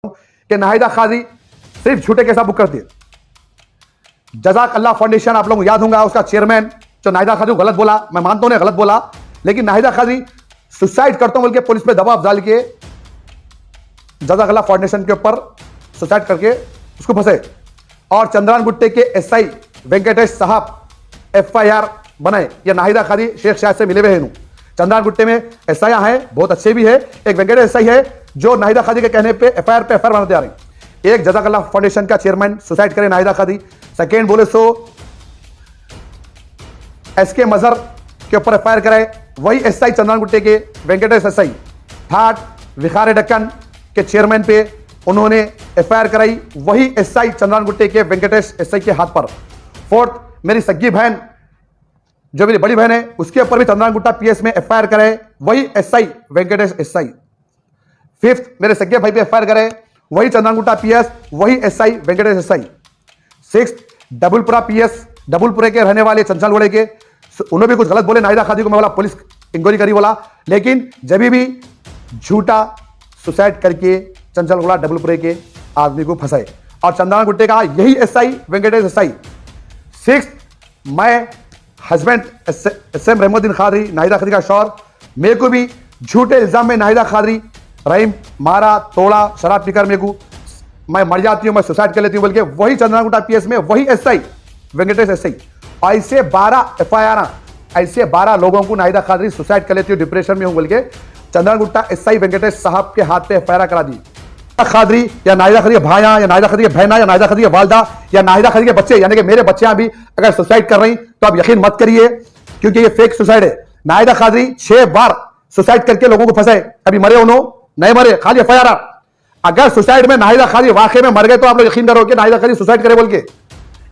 कि नाहिदा काजी सिर्फ झूठे केस बुक करती है। जजाक अल्लाह फाउंडेशन, आप लोगों को याद होगा, उसका चेयरमैन जो नाहिदा काजी को गलत बोला, मैं मानता हूं गलत बोला, लेकिन नाहिदा काजी सुसाइड करता हूं बोल के पुलिस पे दबाव डाल के जजाक अल्लाह फाउंडेशन के ऊपर सुसाइड करके उसको फंसे। और चंद्रान गुट्टे के एसआई वेंकटेश साहब एफआईआर बनाए, या नाहिदा काजी शेख शायद से मिले हुए हैं। चंद्रान गुट्टे में एसआई हैं, बहुत अच्छे भी है। एक वेंकटेश एसआई है जो नाहिदा काजी के कहने पे एफआईआर बनाते आ रही। एक जजाक अल्लाह फाउंडेशन का चेयरमैन सुसाइड करे नाहिदा काजी। सेकेंड बोले सो एसके मजहर के ऊपर एफआईआर कराए, वही एसआई चंद्रान गुट्टे के वेंकटेश एसआई। थर्ड विखार डक्कन के चेयरमैन पे उन्होंने एफआईआर कराई, वही एसआई चंद्रान गुट्टे के वेंकटेश एसआई के हाथ पर। फोर्थ मेरी सग्गी बहन जो मेरी बड़ी बहन है, उसके ऊपर भी चंद्रान गुट्टा पीएस में एफआईआर कराए, वही एसआई वेंकटेश एसआई। फिफ्थ मेरे सग्गे भाई पे एफआईआर कराए, वही चंद्रान गुट्टा पीएस, वही SI Venkatesh SI. Sixth Dabeerpura PS, डबुलपुरे के रहने वाले चंचल गोड़े के, उन्होंने भी कुछ गलत बोले नाहिदा काजी को। मैं बोला पुलिस इंक्वायरी करी बोला, लेकिन जब भी झूठा सुसाइड करके चंचल गोड़ा डबुलपुरे के आदमी को फंसाए, और चंद्रान गुट्टे का यही एसआई वेंकटेश एसआई। सिक्स्थ मैं हस्बैंड एसएम रहमुद्दीन खादरी, नाहिदा खादरी का शौहर, मेरे को भी झूठे इल्जाम में नाहिदा खादरी रहीम मारा तोड़ा, शराब पीकर मेरे को मैं मर जाती हूं, मैं सुसाइड कर लेती हूं बोल के, वही चंद्रान गुट्टा पीएस में वही एसआई वेंकटेश एसआई। ऐसे 12 एफआईआर, ऐसे 12 लोगों को नाहिदा खादरी सुसाइड कर लेती हूं, डिप्रेशन में हूं बोल के चंद्रान गुट्टा एसआई वेंकटेश साहब के हाथ पे एफआईआर करा दी। खादरी या नाहिदा खादरी के भाइयां, या नाहिदा खादरी के बहना, या नाहिदा खादरी के वालदा, या नाहिदा खादरी के बच्चे, यानी कि मेरे बच्चे भी अगर सुसाइड कर रही तो आप यकीन मत करिए, क्योंकि ये फेक सुसाइड है। नाहिदा खादरी 6 बार सुसाइड करके लोगों को फंसाए, अभी मरे उन्होंने नहीं मरे, खाली एफआईआर। अगर सुसाइड में नाहिदा खादरी वाकई में मर गए तो आप लोग यकीन करोगे नाहिदा खादरी सुसाइड करे बोल के।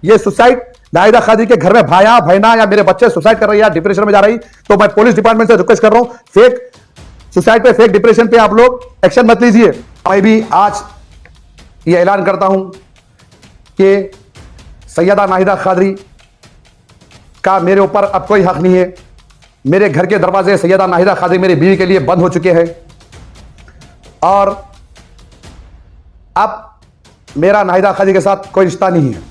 ये सुसाइड नाहिदा खादरी के घर में भाइयां बहना या मेरे बच्चे सुसाइड कर रही है, डिप्रेशन में जा रही, तो मैं पुलिस डिपार्टमेंट से रिक्वेस्ट कर रहा हूं, फेक सुसाइड पे, फेक डिप्रेशन पे आप लोग एक्शन मत लीजिए। मैं भी आज यह ऐलान करता हूं कि सैयदा नाहिदा खादरी का मेरे ऊपर अब कोई हक नहीं है। मेरे घर के दरवाजे सैयदा नाहिदा खादरी मेरी बीवी के लिए बंद हो चुके हैं, और अब मेरा नाहिदा खादरी के साथ कोई रिश्ता नहीं है,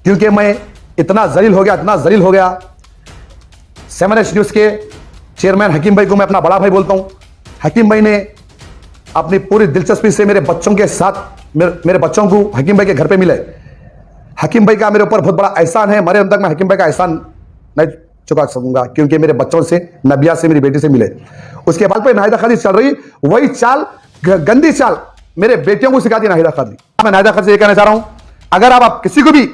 क्योंकि मैं इतना जलील हो गया, इतना जलील हो गया। 7H न्यूज़ के चेयरमैन हकीम भाई को मैं अपना बड़ा भाई बोलता हूं। हकीम भाई ने अपनी पूरी दिलचस्पी से मेरे बच्चों के साथ, मेरे बच्चों को हकीम भाई के घर पे मिले। हकीम भाई का मेरे ऊपर बहुत बड़ा एहसान है, मरे तक मैं हकीम भाई का एहसान नहीं चुका सकूंगा, क्योंकि मेरे बच्चों से, नबिया से, मेरी बेटी से मिले। उसके बाद पे नाहिदा खादरी चल रही वही चाल, गंदी चाल मेरे बेटियों को सिखाती नाहिदा खादरी। मैं नाहिदा खादरी से ये कहना चाह रहा हूं, अगर आप किसी को भी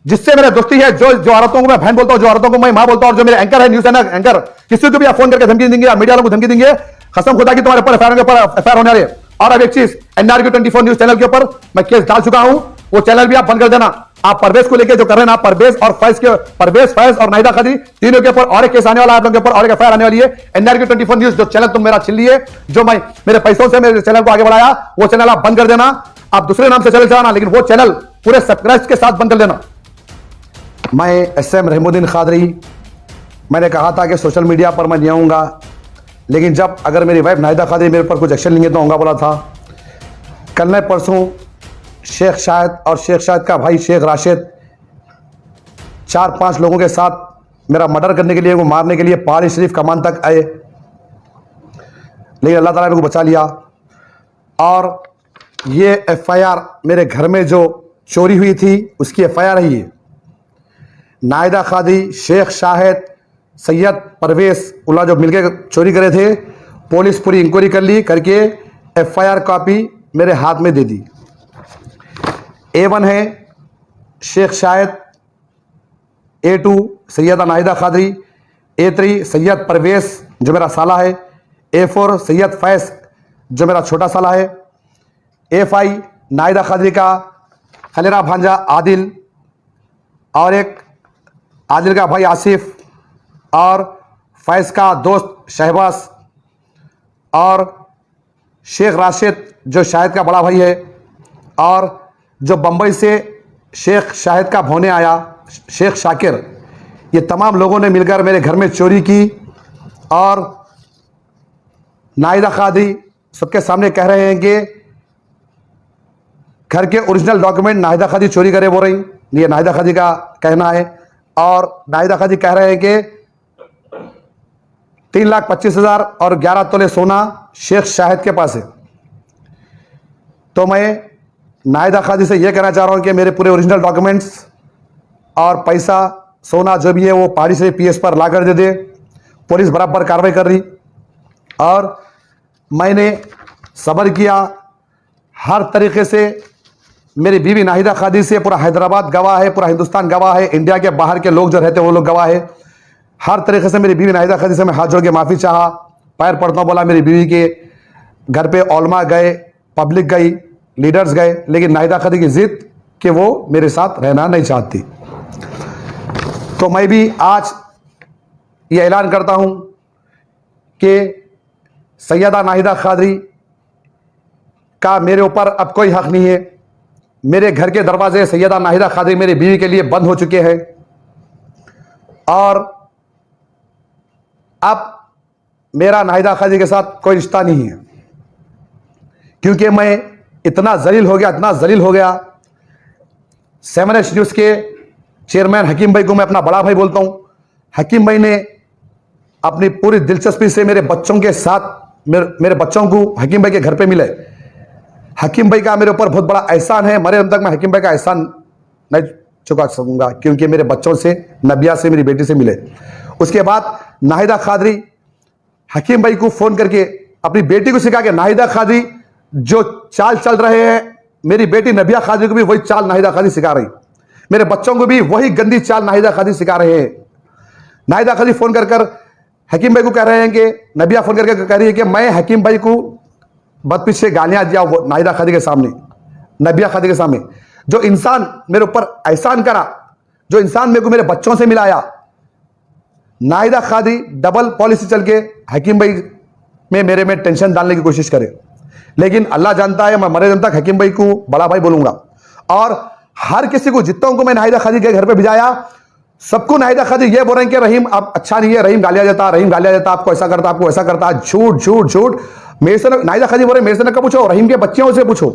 जिससे मेरा दोस्ती है, जो औरतों को मैं बहन बोलता हूं, जो औरतों को मैं मां बोलता हूं, और जो मेरे एंकर है, न्यूज चैनल एंकर, किसी को भी आप फोन करके धमकी देंगे या मीडिया वालों को धमकी देंगे, कसम खुदा की तुम्हारे ऊपर एफआईआर होने वाले। और अब एक चीज, NRQ 24 न्यूज चैनल के ऊपर मैं केस डाल चुका हूं, वो चैनल भी आप बंद कर देना। आप परवेज को लेकर जो कर रहे हैं ना, परवेज और फैज और नाहिदा खादरी तीनों के ऊपर और एक केस आने वाला है, आप लोगों के ऊपर और एक एफआईआर आने वाली है। NRQ 24 न्यूज जो चैनल तुम मेरा छीन लिए, जो मैं मेरे पैसों से मेरे चैनल को आगे बढ़ाया, वो चैनल आप बंद कर देना। आप दूसरे नाम से चैनल चलाना, लेकिन वो चैनल पूरे सब्सक्राइब के साथ बंद कर देना। मैं एसएम रहमुद्दीन खादरी, मैंने कहा था कि सोशल मीडिया पर मैं नहीं आऊँगा, लेकिन जब अगर मेरी वाइफ नाहिदा खादरी मेरे ऊपर कुछ एक्शन लेंगे तो आऊँगा बोला था। कल ने परसों शेख शाहिद और शेख शाहिद का भाई शेख राशिद 4-5 लोगों के साथ मेरा मर्डर करने के लिए, वो मारने के लिए पहाड़ी शरीफ कमान तक आए, लेकिन अल्लाह ताला ने मेरे को बचा लिया। और ये एफआईआर मेरे घर में जो चोरी हुई थी उसकी एफआईआर है ये। नाहिदा खादरी, शेख शाहिद, सैयद परवेज उल्ला जो मिलकर चोरी करे थे, पुलिस पूरी इंक्वायरी कर ली, करके एफआईआर कॉपी मेरे हाथ में दे दी। A1 है शेख शाहिद, A2 सैयदा नाहिदा खादरी, A3 सैयद परवेज जो मेरा साला है, A4 सैयद फैज जो मेरा छोटा साला है, A5 नाहिदा खादरी का खलेरा भांजा आदिल, और एक आदिल का भाई आसिफ, और फैज का दोस्त शहबाज, और शेख राशिद जो शाहिद का बड़ा भाई है, और जो बंबई से शेख शाहिद का भोने आया शेख शाकिर, ये तमाम लोगों ने मिलकर मेरे घर में चोरी की। और नाहिदा खादरी सबके सामने कह रहे हैं कि घर के ओरिजिनल डॉक्यूमेंट नाहिदा खादी चोरी करे बोल रही, ये नाहिदा खादी का कहना है। और नाहिदा खादी कह रहे हैं कि 3,25,000 और 11 तोले सोना शेख शाहिद के पास है। तो मैं नाहिदा खादी से यह कहना चाह रहा हूं कि मेरे पूरे ओरिजिनल डॉक्यूमेंट्स और पैसा सोना जो भी है वो पहाड़ी से पीएस पर ला कर दे दे। पुलिस बराबर कार्रवाई कर रही और मैंने सब्र किया हर तरीके से। मेरी बीवी नाहिदा खादी से पूरा हैदराबाद गवाह है, पूरा हिंदुस्तान गवाह है, इंडिया के बाहर के लोग जो रहते हैं वो लोग गवाह है। हर तरीके से मेरी बीवी नाहिदा खादी से मैं हाथ जोड़ के माफ़ी चाहा, पैर पड़ता हूँ, बोला मेरी बीवी के घर पे ओलमा गए, पब्लिक गई, लीडर्स गए, लेकिन नाहिदा खादी की जिद कि वो मेरे साथ रहना नहीं चाहती। तो मैं भी आज ये ऐलान करता हूँ कि सैयदा नाहिदा खादी का मेरे ऊपर अब कोई हक नहीं है। मेरे घर के दरवाजे सैयदा नाहिदा खादी मेरी बीवी के लिए बंद हो चुके हैं और अब मेरा नाहिदा खादी के साथ कोई रिश्ता नहीं है, क्योंकि मैं इतना जलील हो गया। 7S न्यूज़ के चेयरमैन हकीम भाई को मैं अपना बड़ा भाई बोलता हूं। हकीम भाई ने अपनी पूरी दिलचस्पी से मेरे बच्चों के साथ मेरे बच्चों को हकीम भाई के घर पे मिले। हकीम भाई का मेरे ऊपर बहुत बड़ा एहसान है, मरे दम तक मैं हकीम भाई का एहसान नहीं चुका सकूंगा, क्योंकि मेरे बच्चों से, नबिया से, मेरी बेटी से मिले। उसके बाद नाहिदा खादी हकीम भाई को फोन करके अपनी बेटी को सिखा के नाहिदा खादी जो चाल चल रहे हैं, मेरी बेटी नबिया खादी को भी वही चाल नाहिदा खादी सिखा रही, मेरे बच्चों को भी वही गंदी चाल नाहिदा खादी सिखा रहे हैं। नाहिदा खादी फोन कर हकीम भाई को कह रहे हैं कि नबिया फोन करके कह रही है कि मैं हकीम भाई को बद पीछे गालियां दिया वो नाहिदा खादी के सामने, नबिया खादी के सामने। जो इंसान मेरे ऊपर एहसान करा, जो इंसान मेरे को मेरे बच्चों से मिलाया, नाहिदा खादी डबल पॉलिसी चल के हकीम भाई में मेरे में टेंशन डालने की कोशिश करे। लेकिन अल्लाह जानता है, मैं मरे दम तक हकीम भाई को बड़ा भाई बोलूंगा। और हर किसी को, जितनों को मैं नाहिदा खादी के घर पे भिजाया, सबको नाहिदा खादी ये बोल रहे हैं कि रहीम आप अच्छा नहीं है, रहीम गालियां देता, आपको ऐसा करता, आपको वैसा करता। झूठ मेरे से नाहिदा खादी बोल रहे मेरे से न पूछो, रहीम के बच्चियों से पूछो,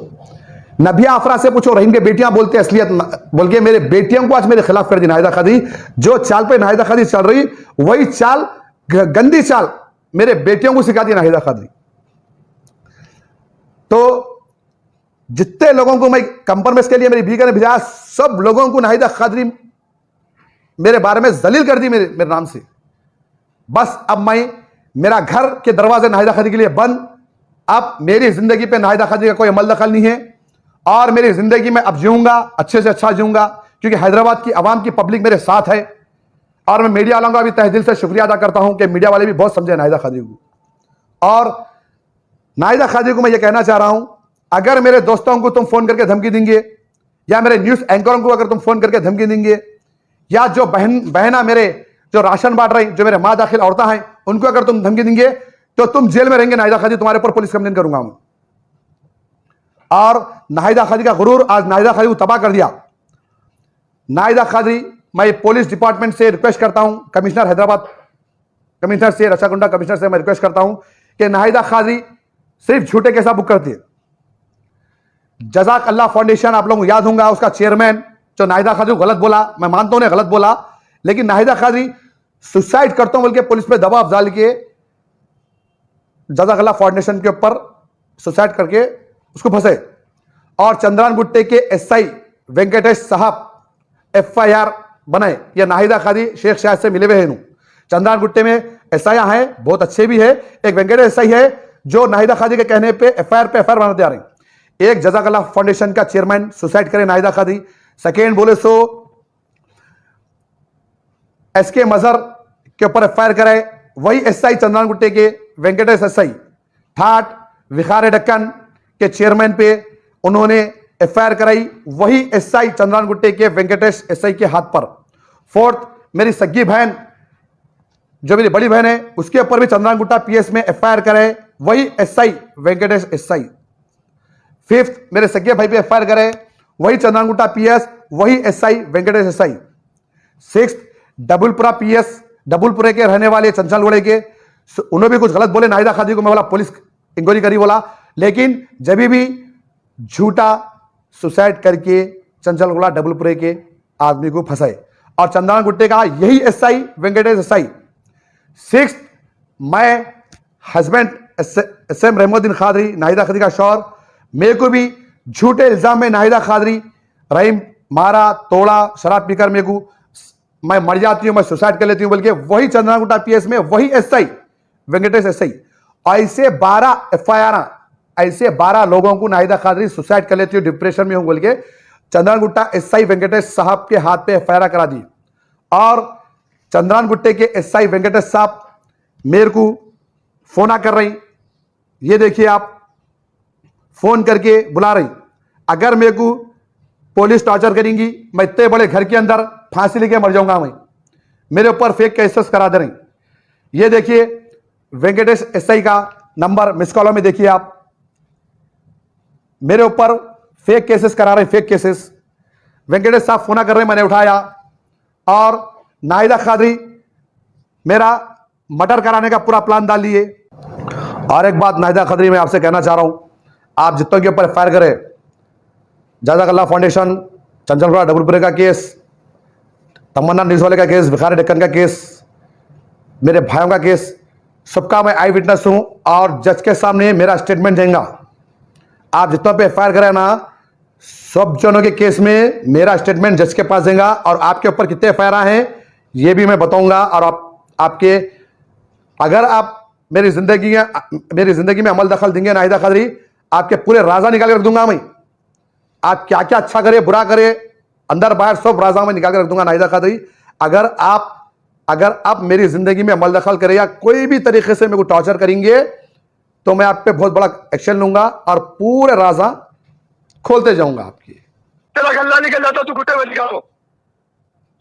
नबिया अफरा से पूछो, रहीम के बेटियां बोलते असलियत बोल के मेरे बेटियों को आज मेरे खिलाफ कर दी नाहिदा खादी। जो चाल पे नाहिदा खादी चल रही, वही चाल, गंदी चाल मेरे बेटियों को सिखा दी नाहिदा खादी। तो जितने लोगों को मैं कंप्रोमाइज के लिए मेरी बीवी ने भिजाया, सब लोगों को नाहिदा खादी मेरे बारे में जलील कर दी मेरे नाम से। बस अब मेरा घर के दरवाजे नाहिदा खादी के लिए बंद। अब मेरी जिंदगी पे नाहिदा खादी का कोई अमल दखल नहीं है और मेरी जिंदगी में अब जीऊंगा, अच्छे से अच्छा जीऊंगा, क्योंकि हैदराबाद की आवाम की पब्लिक मेरे साथ है। और मैं मीडिया वालों का भी तहे दिल से शुक्रिया अदा करता हूं कि मीडिया वाले भी बहुत समझे नाहिदा खादी को। और नाहिदा खादी को मैं ये कहना चाह रहा हूं, अगर मेरे दोस्तों को तुम फोन करके धमकी देंगे, या मेरे न्यूज एंकरों को अगर तुम फोन करके धमकी देंगे, या जो बहना मेरे जो राशन बांट रही, जो मेरे माँ दाखिल औरतें हैं, उनको अगर तुम धमकी देंगे तो तुम जेल में रहेंगे नाहिदा खादी, तुम्हारे ऊपर पुलिस कंप्लेन करूंगा मैं। और नाहिदा खादी का गुरूर आज नाहिदा खादी को तबाह कर दिया। नाहिदा खादी, मैं पुलिस डिपार्टमेंट से रिक्वेस्ट करता हूं, कमिश्नर हैदराबाद कमिश्नर से, रचागुंडा कमिश्नर से मैं रिक्वेस्ट करता हूं कि नाहिदा खादी सिर्फ झूठे केसा बुक करती है। जजाक अल्लाह फाउंडेशन, आप लोगों को याद होगा, उसका चेयरमैन जो नाहिदा खादी को गलत बोला, मैं मानता हूं उन्हें गलत बोला, लेकिन नाहिदा खादी सुसाइड करता हूं बोल के पुलिस पे दबाव डाल के जजाक अल्लाह फाउंडेशन के ऊपर सुसाइड करके उसको फंसे। और चंद्रान गुट्टे के एसआई वेंकटेश साहब FIR बनाए, ये नाहिदा खादी शेख शाहिद से मिले हुए हैं। चंद्रान गुट्टे में एसआई हैं, बहुत अच्छे भी है। एक वेंकटेश एसआई है जो नाहिदा खादी के कहने पे FIR पे FIR बनाते आ रहे हैं। एक जजाक अल्लाह फाउंडेशन का चेयरमैन सुसाइड करे नाहिदा खादी। सेकेंड बोले सो SK मजहर के ऊपर FIR कराए, वही SI चंद्रान गुट्टे के वेंकटेश SI। थर्ड विखारे डक्कन के चेयरमैन पे उन्होंने FIR कराई, वही SI चंद्रान गुट्टे के वेंकटेश SI के हाथ पर। फोर्थ मेरी सगी बहन जो मेरी बड़ी बहन है, उसके ऊपर भी चंद्रान गुट्टा PS में FIR कराए, वही SI वेंकटेश SI। फिफ्थ मेरे सगे भाई पे FIR कराए, वही चंद्रान गुट्टा PS, वही SI Venkatesh SI। Sixth Dabeerpura PS, डबुलपुरे के रहने वाले चंचल गोड़े के, उन्होंने भी कुछ गलत बोले नाहिदा खादी को, मैं बोला पुलिस इंक्वायरी करी बोला, लेकिन जब भी झूठा सुसाइड करके चंचलगुड़ा डबलपुरे के आदमी को फंसाए। और चंद्रान गुट्टे का यही एसआई वेंकटेश एसआई 6 मैं हस्बैंड एसएम रहमुद्दीन खादरी नाहिदा खादरी का शौहर, मेरे को भी झूठे इल्जाम में नाहिदा खादरी रहीम मारा तोड़ा शराब पीकर मेरे को मैं मर जाती हूं, मैं सुसाइड कर लेती हूं, बल्कि वही चंद्रान गुट्टा पीएस में वही एसआई वेंकटेश एसआई ऐसे 12 एफआईआर ऐसे 12 लोगों को नाहिदा खादरी सुसाइड कर लेती हूं, डिप्रेशन में हूं बोल के चंद्रान गुट्टा एसआई वेंकटेश साहब के हाथ पे एफआईआर करा दी। और चंद्रान गुट्टे के एसआई वेंकटेश साहब मेरे को फोन कर रही, ये देखिए आप, फोन करके बुला रही, अगर मेरे को पुलिस टॉर्चर करेंगी मैं इतने बड़े घर के अंदर फांसी लेके मर जाऊंगा, मैं मेरे ऊपर फेक केसेस करा दे रही। ये देखिए वेंकटेश एसआई का नंबर मिस कॉल में देखिए आप, मेरे ऊपर फेक केसेस करा रहे, फेक केसेस। वेंकटेश साहब फोन कर रहे, मैंने उठाया और नाहिदा खादरी मेरा मर्डर कराने का पूरा प्लान डाल लिए। और एक बात नाहिदा खादरी मैं आपसे कहना चाह रहा हूं, आप जितनों के ऊपर फायर करें, जाज़ाकल्लाह फाउंडेशन, चंचलगुड़ा डबलपुरे का केस, तमन्ना न्यूज़ वाले का केस, भिखारी डक्कन का केस, मेरे भाइयों का केस, सबका मैं आई विटनेस हूं और जज के सामने मेरा स्टेटमेंट देंगे। आप जितनों पे फायर करें ना, सब जनों के केस में मेरा स्टेटमेंट जज के पास देगा और आपके ऊपर कितने फायर हैं ये भी मैं बताऊंगा। और आपके अगर आप मेरी जिंदगी में अमल दखल देंगे नाहिदा खादरी, आपके पूरे राजा निकाल के रख दूंगा मैं। आप क्या क्या अच्छा करे बुरा करे अंदर बाहर सब राजा में निकाल के रख दूंगा नाहिदा खादरी। अगर आप मेरी जिंदगी में अमल दखल करें या कोई भी तरीके से मेरे को टॉर्चर करेंगे तो मैं आप पे बहुत बड़ा एक्शन लूंगा और पूरे राजा खोलते जाऊंगा आपकी। तेरा गल्ला निकल जाता तू गुट्टे में निकालो।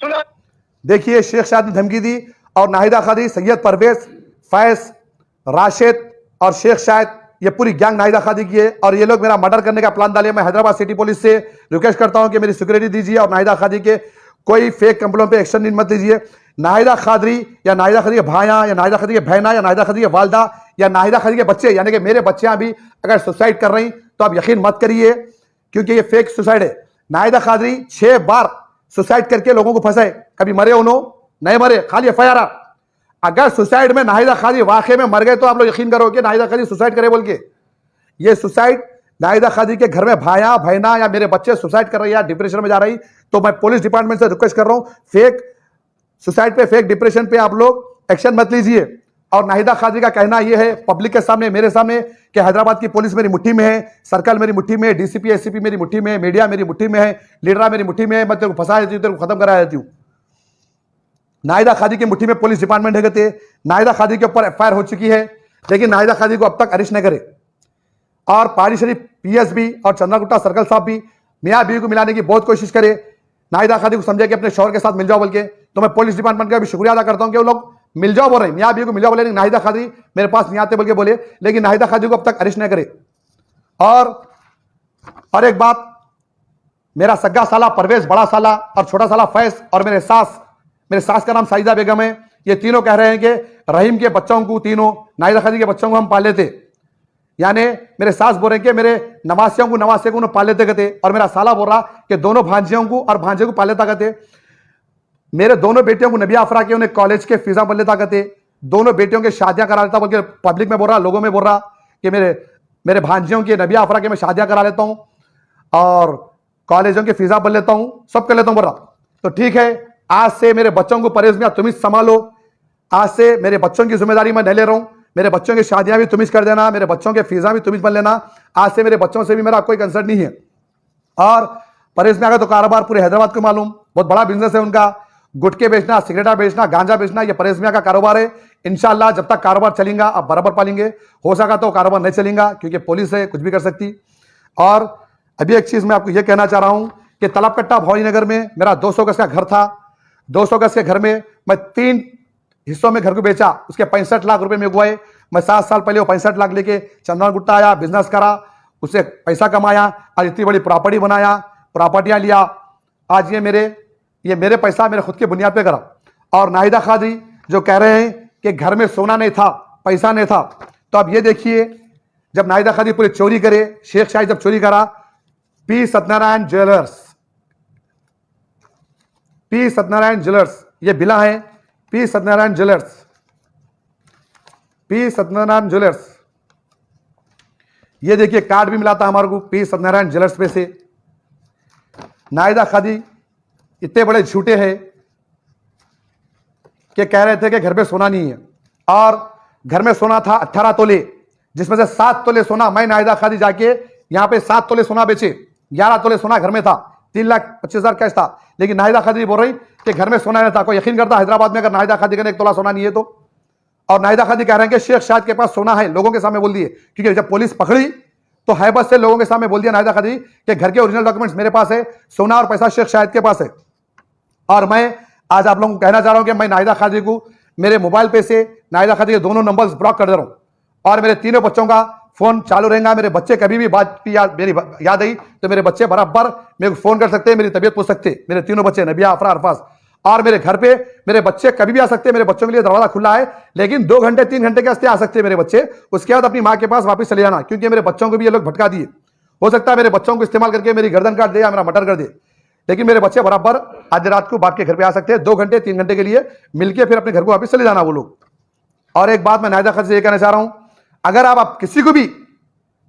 सुना देखिए शेख शायद ने धमकी दी और नाहिदा खादरी, सैयद परवेज, फैज, राशिद और शेख शायद, ये पूरी गैंग नाहिदा खादरी की है और ये लोग मेरा मर्डर करने का प्लान डाले। मैं हैदराबाद सिटी पुलिस से रिक्वेस्ट करता हूं कि मेरी सिक्योरिटी दीजिए और नाहिदा खादरी के कोई फेक कंप्लेंट पे एक्शन मत लीजिए। नाहिदा खादरी या नाहिदा खादरी के भाइयां या नाहिदा खादरी के बहना या नाहिदा खादरी के वालदा या नाहिदा खादरी के बच्चे, यानी कि मेरे बच्चियां भी अगर सुसाइड कर रही तो आप यकीन मत करिए, क्योंकि ये फेक सुसाइड है। नाहिदा खादरी 6 बार सुसाइड करके लोगों को फंसाए, कभी मरे उन्होंने नहीं मरे, खाली एफआईआर। अगर सुसाइड में नाहिदा खादरी वाकई में मर गए तो आप लोग यकीन करोगे नाहिदा खादरी सुसाइड करे बोल के। ये सुसाइड नाहिदा खादरी के घर में भाया बहना या मेरे बच्चे सुसाइड कर रही है, डिप्रेशन में जा रही, तो मैं पुलिस डिपार्टमेंट से रिक्वेस्ट कर रहा हूं, फेक सुसाइड पे, फेक डिप्रेशन पे आप लोग एक्शन मत लीजिए। और नाहिदा खादरी का कहना यह है पब्लिक के सामने, मेरे सामने, कि हैदराबाद की पुलिस मेरी मुट्ठी में है, सर्कल मेरी मुट्ठी में है, डीसीपी एससीपी मेरी मुट्ठी में है, मीडिया मेरी मुट्ठी में है, लीडरा मेरी मुट्ठी में है, मैं तेरे को फंसा देती हूं, तेरे को खत्म करा देती हूं। नाहिदा खादरी की मुट्ठी में पुलिस डिपार्टमेंट है, नाहिदा खादरी के ऊपर एफआईआर हो चुकी है, लेकिन नाहिदा खादरी को अब तक अरेस्ट नहीं करे। और पहाड़ी शरीफ पीएसबी और चंद्रान गुट्टा सर्कल साहब भी मियां बीवी को मिलाने की बहुत कोशिश करे, नाहिदा खादरी को समझे कि अपने शौहर के साथ मिल जाओ बोल के। तो मैं पुलिस डिपार्टमेंट का भी शुक्रिया अदा करता हूं कि वो लोग मिल जाओ बोल रहे, मियां बीवी को मिल जाओ बोले, नाहिदा खादरी मेरे पास नहीं आते बोल के बोले, लेकिन नाहिदा खादरी को अब तक अरेस्ट नहीं करे। और एक बात, मेरा सग्गा साला परवेज, बड़ा साला और छोटा साला फैज और मेरे सास का नाम साइदा बेगम है, ये तीनों कह रहे हैं कि रहीम के बच्चों को, तीनों नाहिदा खादरी के बच्चों को हम पाल लेते, यानी मेरे सास बोल रहे हैं कि मेरे नवासियों को नवासे को पाल लेते कहते, और मेरा साला बोल रहा कि दोनों भांजियों को और भांजे को पाल लेता कहते, मेरे दोनों बेटियों को नबिया अफरा के उन्हें कॉलेज के फीसा बन लेता कहते, दोनों बेटियों के शादियां करा लेता, बल्कि पब्लिक में बोल रहा, लोगों में बोल रहा कि मेरे भांजियों की नबिया अफरा के मैं शादियां करा लेता हूं और कॉलेजों के फीसा बन लेता हूं, सब कर लेता हूं बोल रहा। तो ठीक है, आज से मेरे बच्चों को परवेज मियां तुम ही संभालो, आज से मेरे बच्चों की जिम्मेदारी मैं नहीं ले रहा हूं, मेरे बच्चों की शादियां भी तुम ही कर देना, मेरे बच्चों के फीसा भी तुम ही बन लेना, आज से मेरे बच्चों से भी मेरा कोई कंसर्न नहीं है। और परवेज मियां का तो कारोबार पूरे हैदराबाद को मालूम, बहुत बड़ा बिजनेस है उनका, गुटके बेचना, सिगरेटा बेचना, गांजा बेचना, ये परवेज मियां का कारोबार है। इंशाल्लाह जब तक कारोबार चलेगा आप बराबर पालेंगे, हो सका तो कारोबार नहीं चलेगा क्योंकि पुलिस है, कुछ भी कर सकती। और अभी एक चीज मैं आपको यह कहना चाह रहा हूं कि तलबकट्टा भवानीनगर में मेरा 200 गज का घर था, 200 गज के घर में मैं 3 हिस्सों में घर को बेचा, उसके 65 लाख रुपए में गुआए। मैं 7 साल पहले वो 65 लाख लेके चंद्रान गुट्टा आया, बिजनेस करा, उससे पैसा कमाया, आज इतनी बड़ी प्रॉपर्टी बनाया, प्रॉपर्टियां लिया, आज ये मेरे पैसा मेरे खुद की बुनियाद पे करा। और नाहिदा खादरी जो कह रहे हैं कि घर में सोना नहीं था, पैसा नहीं था, तो अब ये देखिए जब नाहिदा खादरी पूरी चोरी करे, शेख शाही जब चोरी करा, P Satyanarayan jewellers, P Satyanarayan jewellers, ये बिला है P Satyanarayan jewellers, P Satyanarayan jewellers. ये देखिए कार्ड भी मिला था हमारे को पी सत्यनारायण ज्वेलर्स पे से। नायदा खादी इतने बड़े झूठे हैं कि कह रहे थे कि घर पे सोना नहीं है, और घर में सोना था 18 तोले, जिसमें से 7 तोले सोना मैं नायदा खादी जाके यहां पे 7 तोले सोना बेचे, 11 तोले सोना घर में था, 3,25,000 कैश था। लेकिन नायदा खादी बोल रही कि घर में सोना नहीं था। कोई यकीन करता हैदराबाद में अगर नायदा खादी का 1 तोला सोना नहीं है तो? और नायदा खादी कह रहे हैं कि शेख शाहिद के पास सोना है, लोगों के सामने बोल दिए, क्योंकि जब पुलिस पकड़ी तो हैबत से लोगों के सामने बोल दिया नायदा खादी कि घर के ओरिजिनल डॉक्यूमेंट्स मेरे पास है, सोना और पैसा शेख शाहिद के पास है। और मैं आज आप लोगों को कहना चाह रहा हूं कि मैं नायदा खादी को मेरे मोबाइल पे से नायदा खादी के दोनों नंबर्स ब्लॉक कर दे रहा हूं, और मेरे तीनों बच्चों का फोन चालू रहेगा। मेरे बच्चे कभी भी बात की मेरी याद आई तो मेरे बच्चे बराबर मेरे को फोन कर सकते हैं, मेरी तबीयत पूछ सकते हैं। मेरे तीनों बच्चे नबिया, अफरा, अरफाज, और मेरे घर पे मेरे बच्चे कभी भी आ सकते हैं। मेरे बच्चों के लिए दरवाजा खुला है, लेकिन 2 घंटे 3 घंटे के वास्ते आ सकते हैं मेरे बच्चे। उसके बाद अपनी माँ के पास वापस चले जाना, क्योंकि मेरे बच्चों को भी ये लोग भटका दिए। हो सकता है मेरे बच्चों को इस्तेमाल करके मेरी गर्दन काट दे या मेरा मर्डर कर दे, लेकिन मेरे बच्चे बराबर आज रात को बाप के घर पे आ सकते हैं। 2 घंटे 3 घंटे के लिए मिलकर फिर अपने घर को वापस चले जाना वो लोग। और एक बात मैं नायदा खादी से ये कहना चाह रहा हूं, अगर आप किसी को भी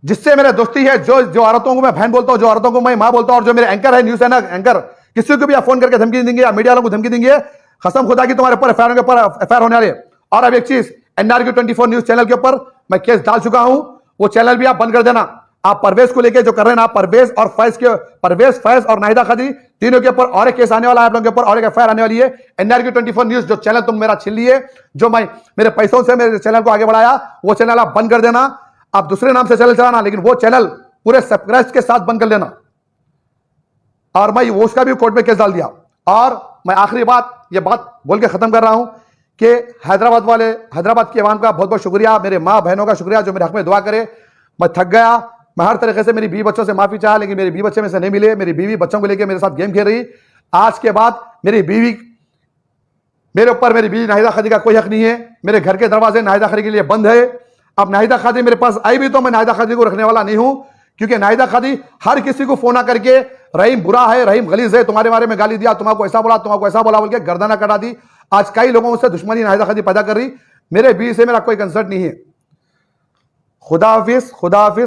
जिससे मेरे दोस्ती है, जो औरतों को मैं बहन बोलता हूं, जो औरतों को मैं मां बोलता हूं, और जो मेरे एंकर है, न्यूज एंकर, किसी को भी आप फोन करके धमकी देंगे या मीडिया वालों को धमकी देंगे, कसम खुदा की तुम्हारे ऊपर एफआईआर होने वाले। और अब एक चीज, NRQ 24 न्यूज चैनल के ऊपर मैं केस डाल चुका हूं, वो चैनल भी आप बंद कर देना। आप परवेज को लेके जो कर रहे हैं ना, परवेज और फैज और नायदा खादी तीनों के ऊपर और एक केस आने वाला है, आप लोगों के ऊपर और एक एफआईआर आने वाली है। NRQ 24 न्यूज जो चैनल तुम मेरा छीन लिए, जो मैं मेरे पैसों से मेरे चैनल को आगे बढ़ाया, वो चैनल आप बंद कर देना। आप दूसरे नाम से चैनल चलाना, लेकिन वो चैनल पूरे सब्सक्राइब के साथ बंद कर लेना। और मैं उसका भी कोर्ट में केस डाल दिया। और मैं आखिरी बात, ये बात बोल के खत्म कर रहा हूं कि हैदराबाद की आवाम का बहुत बहुत शुक्रिया, मेरे माँ बहनों का शुक्रिया जो मेरे हक में दुआ करे। मैं थक गया, मैं हर तरीके से मेरी बीवी बच्चों से माफी चाहा, लेकिन मेरी बीवी बच्चे में से नहीं मिले। मेरी बीवी बच्चों को लेकर मेरे साथ गेम खेल रही। आज के बाद मेरी बीवी नाहिदा खादी का कोई हक नहीं है। मेरे घर के दरवाजे नाहिदा खादी के लिए बंद है। अब नाहिदा खादी मेरे पास आई भी तो मैं नाहिदा खादी को रखने वाला नहीं हूं, क्योंकि नाहिदा खादी हर किसी को फोन करके रहीम बुरा है, रहीम गलीज है, तुम्हारे बारे में गाली दिया, तुम्हारा ऐसा बोला, तुम्हारा ऐसा बोला बोल के गर्दना कटा दी। आज कई लोगों से दुश्मनी नाहिदा खादी पैदा कर रही। मेरे बीवी से मेरा कोई कंसर्न नहीं है। खुदा हाफिज, खुदा हाफिज।